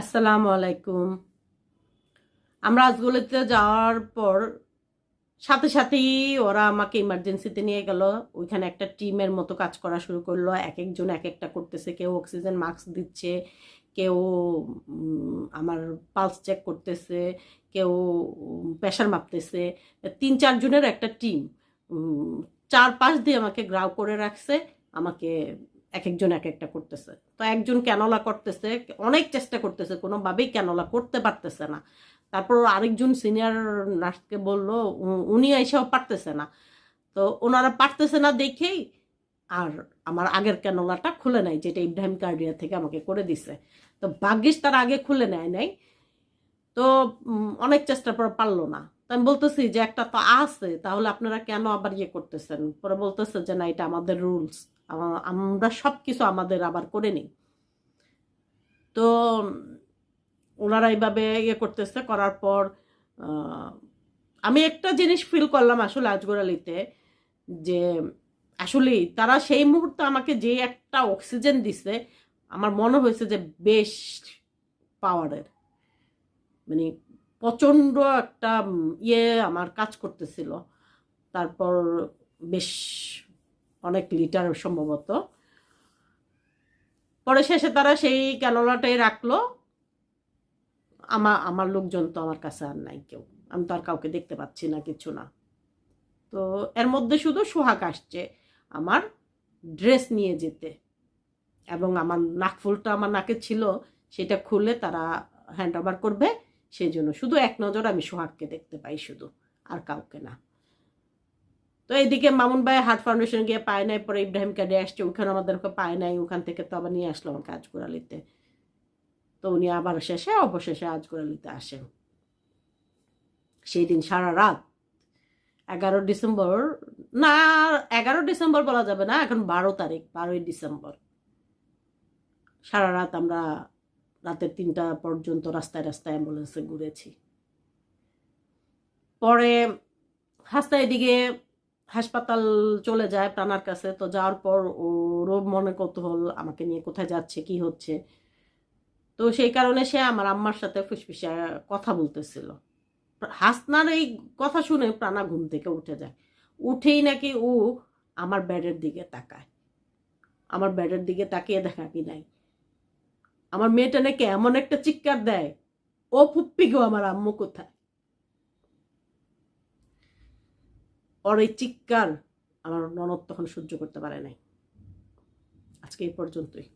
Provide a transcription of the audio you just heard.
আসসালামু আলাইকুম। আমরা আজগোলেতে যাওয়ার পর সাথে সাথেই ওরা আমাকে ইমার্জেন্সিতে নিয়ে গেল। ওইখানে একটা টিমের মতো কাজ করা শুরু করলো। এক একজন এক একটা করতেছে। কেউ অক্সিজেন মাস্ক দিচ্ছে, কেউ আমার পালস চেক করতেছে, কেউ প্রেশার মাপতেছে। ৩-৪ জনের একটা টিম ৪-৫ দিয়ে আমাকে গ্রাউ করে রাখছে। আমাকে এক একজন এক একটা করতেছে। তো একজন ক্যানোলা করতেছে, অনেক চেষ্টা করতেছে, কোনোভাবেই ক্যানোলা করতে পারতেছে না। তারপর আরেকজন সিনিয়র নার্সকে বলল, উনি এসেও পারতেছে না। তো ওনারা পারতেছে না দেখেই আর আমার আগের ক্যানোলাটা খুলে নেয়, যেটা ইব্রাহিম কার্ডিয়া থেকে আমাকে করে দিছে। তো ভাগ্যিস তার আগে খুলে নেয় নাই। তো অনেক চেষ্টার পর পারলো না। তো আমি বলতেছি যে একটা তো আছে, তাহলে আপনারা কেন আবার ইয়ে করতেছেন? পরে বলতেছে যে না, এটা আমাদের রুলস, আমরা সব কিছু আমাদের আবার করে নিই। তো ওনারা এইভাবে ইয়ে করতেছে, করার পর আমি একটা জিনিস ফিল করলাম আসলে আজগর আলীতে, যে আসলে তারা সেই মুহূর্তে আমাকে যে একটা অক্সিজেন দিছে, আমার মনে হয়েছে যে বেশ পাওয়ারের, মানে প্রচণ্ড একটা ইয়ে আমার কাজ করতেছিল। তারপর বেশ অনেক লিটার সম্ভবত। পরে শেষে তারা সেই ক্যানোলাটাই রাখলো। আমার লোকজন তো আমার কাছে আর নাই কেউ, আমি তো আর কাউকে দেখতে পাচ্ছি না, কিছু না। তো এর মধ্যে শুধু সোহাগ আসছে আমার ড্রেস নিয়ে যেতে, এবং আমার নাকফুলটা আমার নাকে ছিল, সেটা খুলে তারা হ্যান্ড ওভার করবে। সেই জন্য শুধু এক নজর আমি সোহাগকে দেখতে পাই, শুধু, আর কাউকে না। তো এইদিকে মামুন ভাই হার্ট ফাউন্ডেশন গিয়ে পায় নাই, পরে ইব্রাহিম কার্ডে আসছে, ওখানে আমাদেরকে পায় নাই, ওখান থেকে তো আবার নিয়ে আসলো আমাকে আজগোড়ালিতে। তো উনি আবার শেষে অবশেষে আজগোড়ালিতে আসেন। সেই দিন সারা রাত, 11 ডিসেম্বর, না 11 ডিসেম্বর বলা যাবে না, এখন 12 তারিখ, 12ই ডিসেম্বর। সারা রাত আমরা রাতে 3টা পর্যন্ত রাস্তায় রাস্তায় অ্যাম্বুলেন্সে ঘুরেছি। পরে হাসতা এদিকে হাসপাতাল চলে যায় প্রাণার কাছে। তো যাওয়ার পর ওরও মনে কৌতূহল আমাকে নিয়ে কোথায় যাচ্ছে, কি হচ্ছে। তো সেই কারণে সে আমার আম্মার সাথে ফুসফুসে কথা বলতেছিল। হাসনার এই কথা শুনে প্রাণা ঘুম থেকে উঠে যায়। উঠেই নাকি ও আমার বেডের দিকে তাকায়। আমার বেডের দিকে তাকিয়ে দেখা কি নাই, আমার মেয়েটা নাকি এমন একটা চিৎকার দেয়, ও ফুপ্পি গো, আমার আম্মু কোথায়। ওর এই চিৎকার আমার ননদ তখন সহ্য করতে পারে নাই। আজকে এই পর্যন্তই।